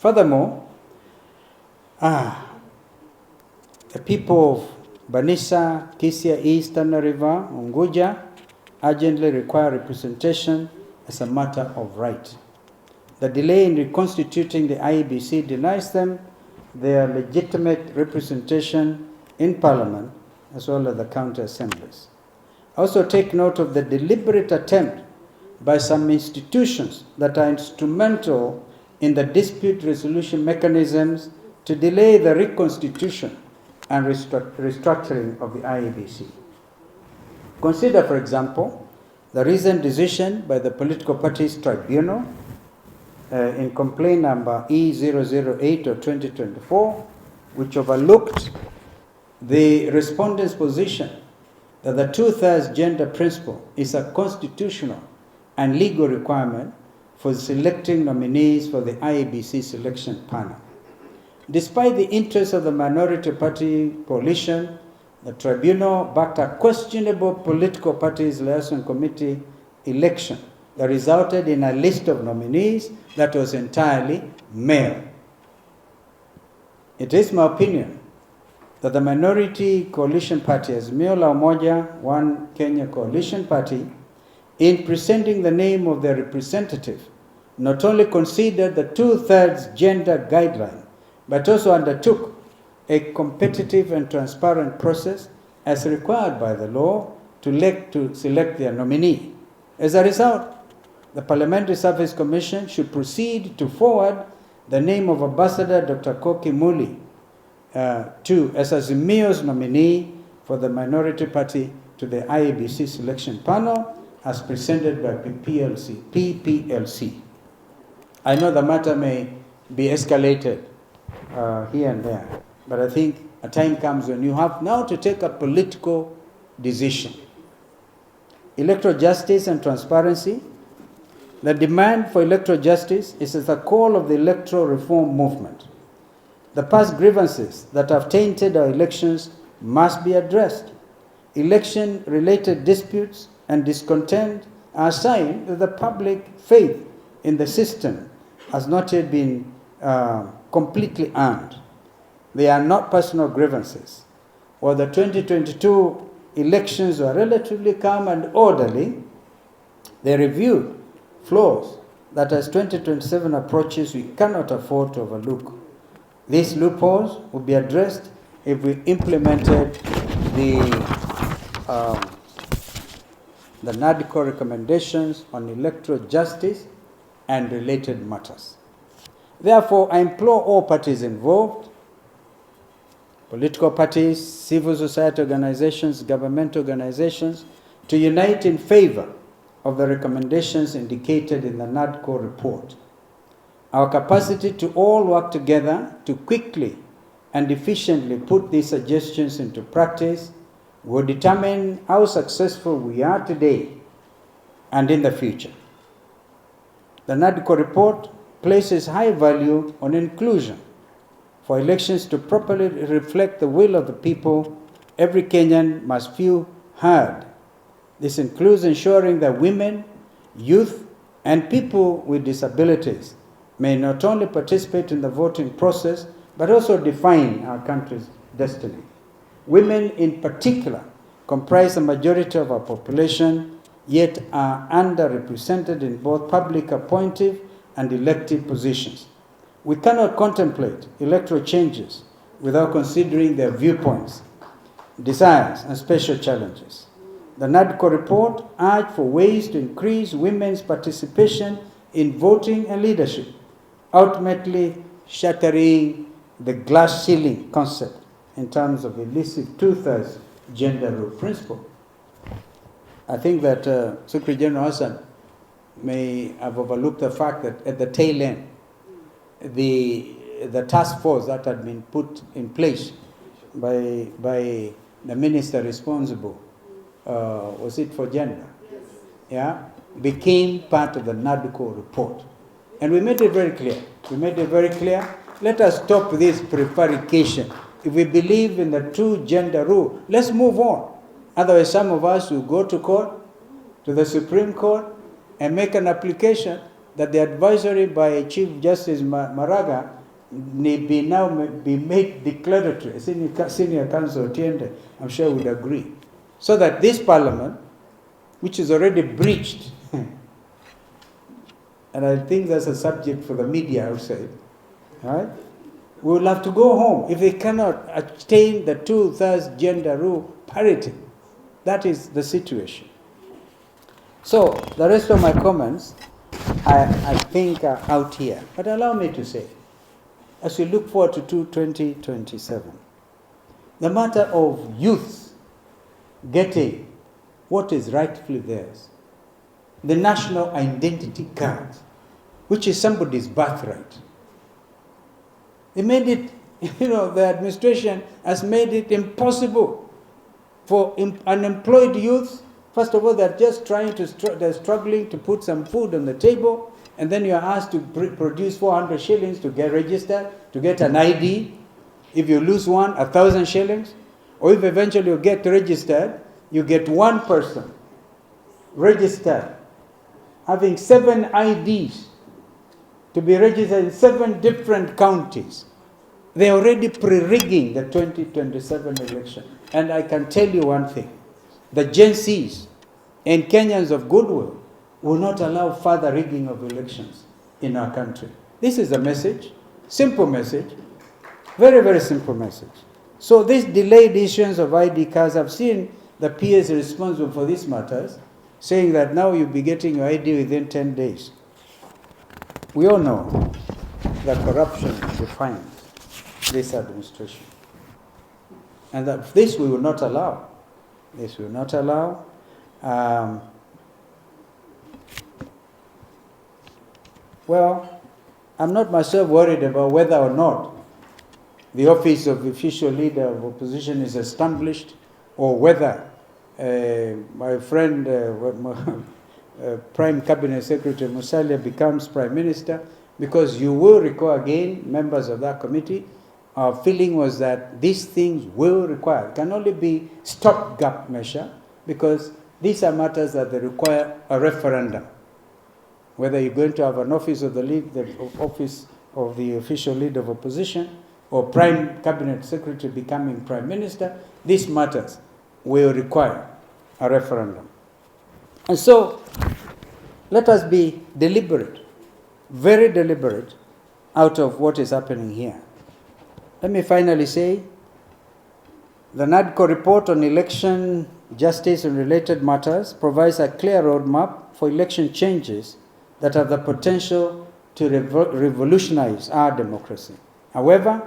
Furthermore, the people of Banisa, Kisia East, Tana River, Unguja urgently require representation as a matter of right. The delay in reconstituting the IEBC denies them their legitimate representation in Parliament as well as the county assemblies. Also take note of the deliberate attempt by some institutions that are instrumental in the dispute resolution mechanisms to delay the reconstitution and restructuring of the IEBC. Consider, for example, the recent decision by the Political Parties Tribunal in complaint number E008 of 2024, which overlooked the respondent's position that the two-thirds gender principle is a constitutional and legal requirement for selecting nominees for the IEBC selection panel. Despite the interest of the minority party coalition, the tribunal backed a questionable political parties liaison committee election that resulted in a list of nominees that was entirely male. It is my opinion that the minority coalition party, Azimio la Umoja, One Kenya Coalition Party, in presenting the name of their representative, not only considered the two-thirds gender guideline, but also undertook a competitive and transparent process as required by the law to select their nominee. As a result, the Parliamentary Service Commission should proceed to forward the name of Ambassador Dr. Koki Muli as Azimio's nominee for the minority party to the IEBC selection panel as presented by PPLC. I know the matter may be escalated here and there, but I think a time comes when you have now to take a political decision. Electoral justice and transparency. The demand for electoral justice is at the core of the electoral reform movement. The past grievances that have tainted our elections must be addressed. Election-related disputes and discontent are a sign that the public faith in the system has not yet been completely earned. They are not personal grievances. While the 2022 elections were relatively calm and orderly, they reviewed flaws that as 2027 approaches we cannot afford to overlook. These loopholes will be addressed if we implemented the NADCO recommendations on electoral justice and related matters. Therefore, I implore all parties involved, political parties, civil society organizations, government organizations, to unite in favor of the recommendations indicated in the NADCO report. Our capacity to all work together to quickly and efficiently put these suggestions into practice will determine how successful we are today and in the future. The NADCO report places high value on inclusion. For elections to properly reflect the will of the people, every Kenyan must feel heard. This includes ensuring that women, youth, and people with disabilities may not only participate in the voting process, but also define our country's destiny. Women in particular comprise the majority of our population, yet are underrepresented in both public appointive and elective positions. We cannot contemplate electoral changes without considering their viewpoints, desires, and special challenges. The NADCO report urged for ways to increase women's participation in voting and leadership, ultimately shattering the glass ceiling concept in terms of elusive two-thirds gender role principle. I think that Secretary General Hassan may have overlooked the fact that at the tail end, the task force that had been put in place by the minister responsible, was it for gender? Yes. Yeah, became part of the NADCO report. And we made it very clear. Let us stop this prevarication. If we believe in the true gender rule, let's move on. Otherwise, some of us will go to court, to the Supreme Court, and make an application that the advisory by Chief Justice Maraga now be made declaratory. Senior Counsel Tiende, I'm sure would agree. So that this Parliament, which is already breached, and I think that's a subject for the media outside, right? We will have to go home if they cannot attain the 2/3 gender rule parity. That is the situation. So the rest of my comments, I think, are out here. But allow me to say, as we look forward to 2027, the matter of youth getting what is rightfully theirs, the national identity card, which is somebody's birthright. They made it, the administration has made it impossible for unemployed youth. First of all, they're just they're struggling to put some food on the table, and then you're asked to produce 400 shillings to get registered, to get an ID. If you lose one, 1,000 shillings. Or if eventually you get registered, you get one person registered, having 7 IDs to be registered in 7 different counties. They're already pre-rigging the 2027 election. And I can tell you one thing. The Gen Zs and Kenyans of goodwill will not allow further rigging of elections in our country. This is a message, simple message, very, very simple message. So this delayed issuance of ID cards, I've seen the PS responsible for these matters saying that now you'll be getting your ID within 10 days. We all know that corruption defines this administration. And that this we will not allow. This will not allow. Well, I'm not myself worried about whether or not the office of official leader of opposition is established, or whether my friend, Prime Cabinet Secretary Musalia becomes Prime Minister, because you will recall again, members of that committee, our feeling was that these things will require, it can only be stopgap measure, because these are matters that they require a referendum. Whether you're going to have an office of office of the official leader of opposition, or Prime Cabinet Secretary becoming Prime Minister, these matters will require a referendum. And so, let us be deliberate, very deliberate, out of what is happening here. Let me finally say, the NADCO report on election, justice and related matters provides a clear roadmap for election changes that have the potential to revolutionize our democracy. However,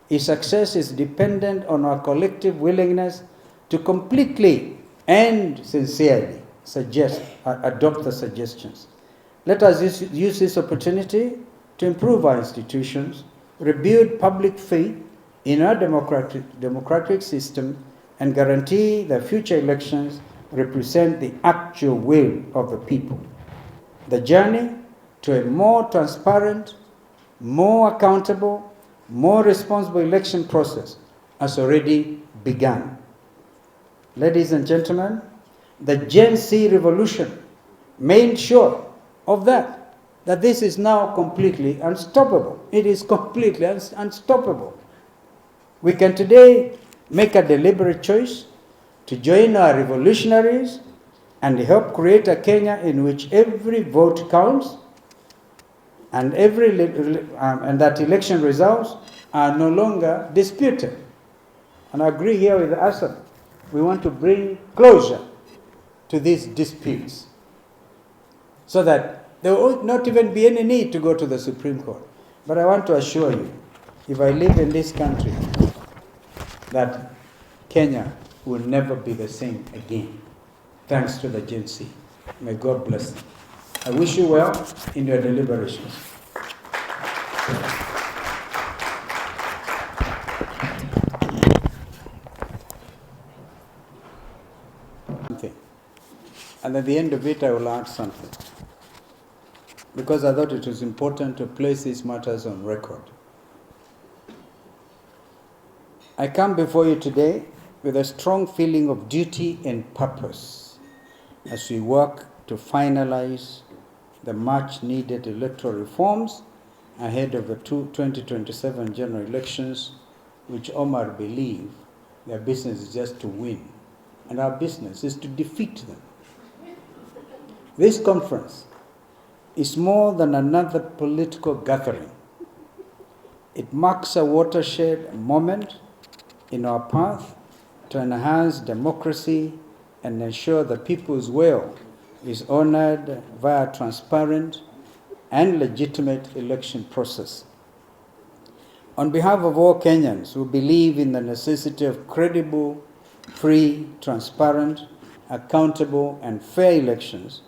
its success is dependent on our collective willingness to completely and sincerely adopt the suggestions. Let us use this opportunity to improve our institutions, rebuild public faith in our democratic system, and guarantee that future elections represent the actual will of the people. The journey to a more transparent, more accountable, more responsible election process has already begun. Ladies and gentlemen, the Gen Z revolution made sure of that this is now completely unstoppable. It is completely unstoppable. We can today make a deliberate choice to join our revolutionaries and help create a Kenya in which every vote counts, and and that election results are no longer disputed. And I agree here with Hassan. We want to bring closure to these disputes so that there will not even be any need to go to the Supreme Court. But I want to assure you, if I live in this country, that Kenya will never be the same again, thanks to the Gen Z. May God bless them. I wish you well in your deliberations. And at the end of it, I will add something, because I thought it was important to place these matters on record. I come before you today with a strong feeling of duty and purpose as we work to finalize the much-needed electoral reforms ahead of the 2027 general elections, which Omar believe their business is just to win, and our business is to defeat them. This conference is more than another political gathering. It marks a watershed moment in our path to enhance democracy and ensure the people's will is honored via a transparent and legitimate election process. On behalf of all Kenyans who believe in the necessity of credible, free, transparent, accountable, and fair elections,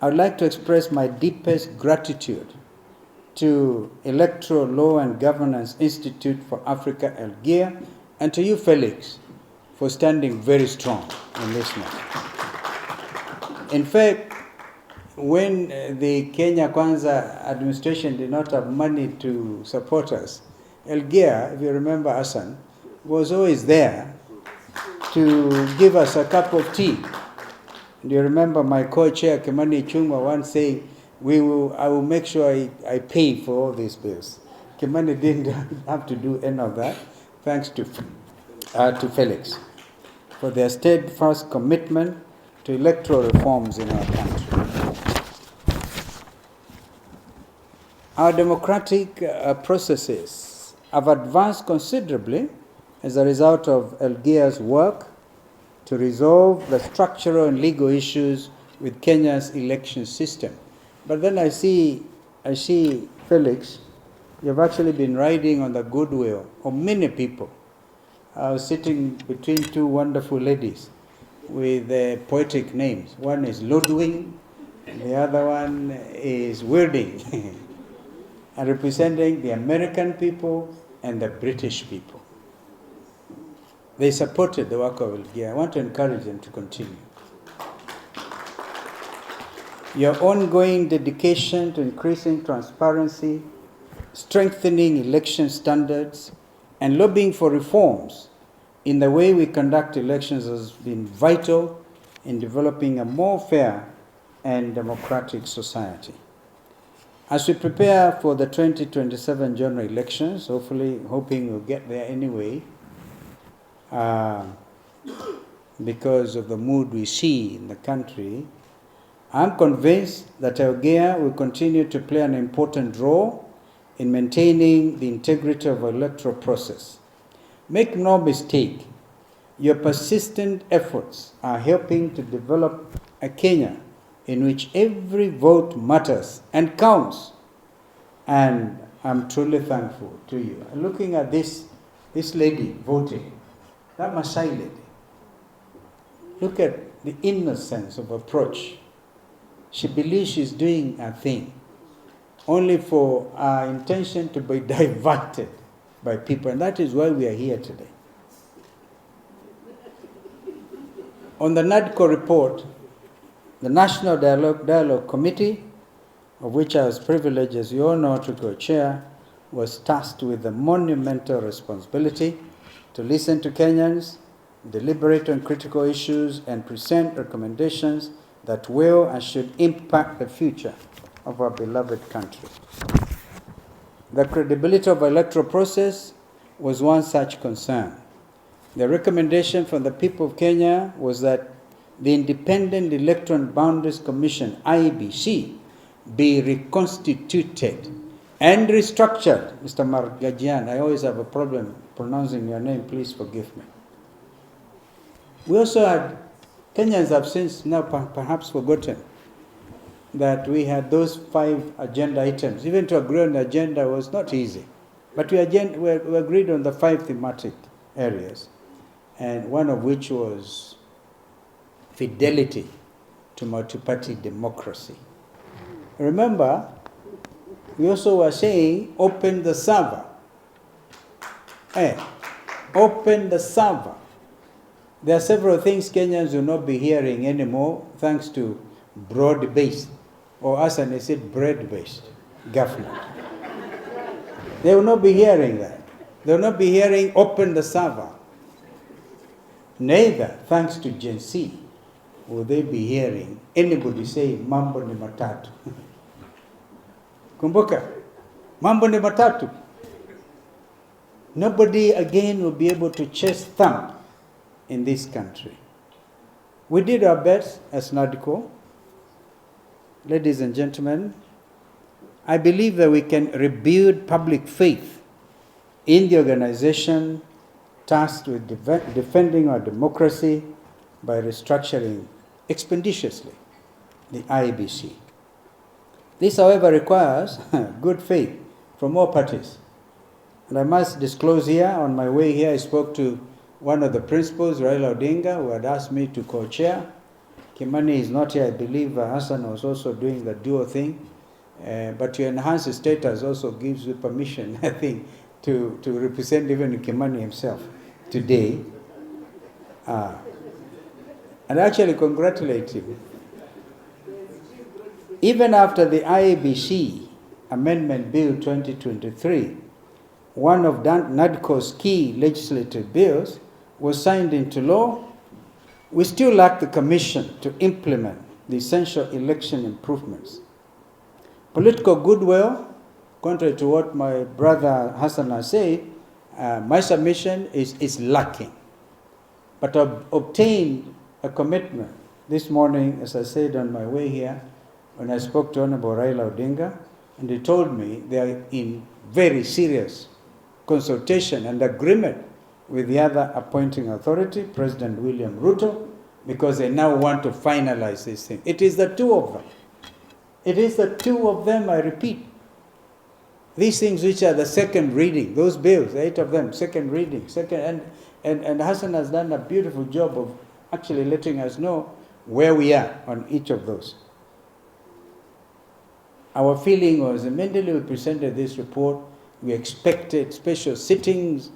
I would like to express my deepest gratitude to Electoral Law and Governance Institute for Africa, Algeria, and to you, Felix, for standing very strong in this matter. In fact, when the Kenya Kwanza administration did not have money to support us, Algeria, if you remember Hassan, was always there to give us a cup of tea. Do you remember my co-chair, Kimani Ichung'wah, once saying, I will make sure I pay for all these bills. Kimani didn't have to do any of that, thanks to Felix, for their steadfast commitment to electoral reforms in our country. Our democratic processes have advanced considerably as a result of Algeria's work to resolve the structural and legal issues with Kenya's election system. But then I see, Felix, you've actually been riding on the goodwill of many people. I was sitting between two wonderful ladies with poetic names. One is Ludwig, and the other one is Wilding, and representing the American people and the British people. They supported the work of Algeria. I want to encourage them to continue. Your ongoing dedication to increasing transparency, strengthening election standards, and lobbying for reforms in the way we conduct elections has been vital in developing a more fair and democratic society. As we prepare for the 2027 general elections, hoping we'll get there anyway, because of the mood we see in the country, I'm convinced that Algeria will continue to play an important role in maintaining the integrity of the electoral process. Make no mistake, your persistent efforts are helping to develop a Kenya in which every vote matters and counts. And I'm truly thankful to you. Looking at this lady voting, that Masai lady, look at the innocence of approach. She believes she's doing a thing, only for our intention to be diverted by people. And that is why we are here today. On the NADCO report, the National Dialogue Committee, of which I was privileged, as you all know, to co-chair, was tasked with the monumental responsibility to listen to Kenyans, deliberate on critical issues, and present recommendations that will and should impact the future of our beloved country. The credibility of the electoral process was one such concern. The recommendation from the people of Kenya was that the Independent Electoral Boundaries Commission, IEBC, be reconstituted and restructured. Mr. Margajian, I always have a problem pronouncing your name, please forgive me. We also had, Kenyans have since now perhaps forgotten that we had those 5 agenda items. Even to agree on the agenda was not easy. But we agreed on the 5 thematic areas, and one of which was fidelity to multi-party democracy. Remember, we also were saying, open the server. Open the server. There are several things Kenyans will not be hearing anymore, thanks to broad-based, or as I said, bread-based government. They will not be hearing that. They will not be hearing open the server. Neither, thanks to Gen Z, will they be hearing anybody say mambo ni matatu. Kumbuka, mambo ni matatu. Nobody again will be able to chase thumb in this country. We did our best as NADCO. Ladies and gentlemen, I believe that we can rebuild public faith in the organization tasked with defending our democracy by restructuring expeditiously the IEBC. This, however, requires good faith from all parties. And I must disclose here, on my way here, I spoke to one of the principals, Raila Odinga, who had asked me to co-chair. Kimani is not here. I believe Hassan was also doing the duo thing. But to enhance his status also gives you permission, I think, to represent even Kimani himself today. And actually congratulate him. Even after the IEBC Amendment Bill 2023, one of NADCO's key legislative bills was signed into law, we still lack the commission to implement the essential election improvements. Political goodwill, contrary to what my brother Hassan has said, my submission is lacking. But I've obtained a commitment this morning, as I said on my way here, when I spoke to Honorable Raila Odinga, and he told me they are in very serious consultation and agreement with the other appointing authority, President William Ruto, because they now want to finalize this thing. It is the two of them. It is the two of them, I repeat. These things which are the second reading, those bills, 8 of them, second reading, and Hassan has done a beautiful job of actually letting us know where we are on each of those. Our feeling was immediately we presented this report, we expected special sittings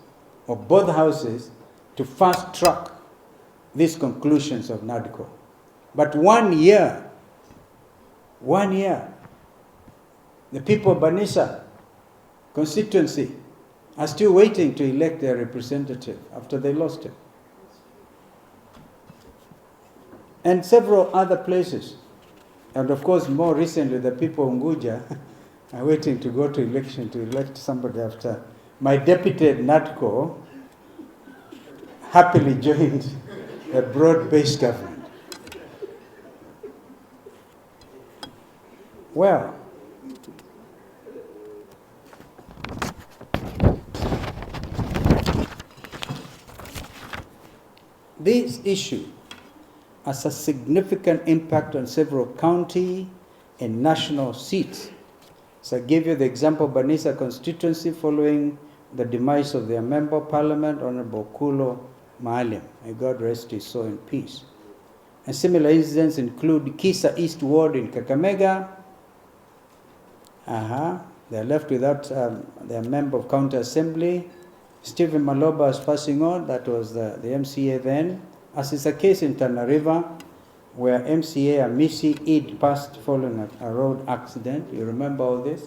of both houses to fast track these conclusions of NADCO. But 1 year, the people of Banisa constituency are still waiting to elect their representative after they lost it. And several other places. And of course, more recently, the people of Nguja are waiting to go to election to elect somebody after my deputy at NADCO happily joined a broad-based government. Well, this issue has a significant impact on several county and national seats. So I gave you the example of Banisa constituency following the demise of their member of parliament, Honorable Kulo Maalim. May God rest his soul in peace. And similar incidents include Kisa East Ward in Kakamega. They're left without their member of county assembly. Stephen Maloba is passing on, that was the MCA then. As is the case in Tana River, where MCA Amisi Eid passed following a road accident. You remember all this?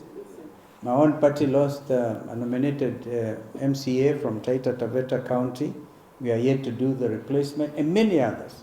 My own party lost a nominated MCA from Taita Taveta County. We are yet to do the replacement, and many others.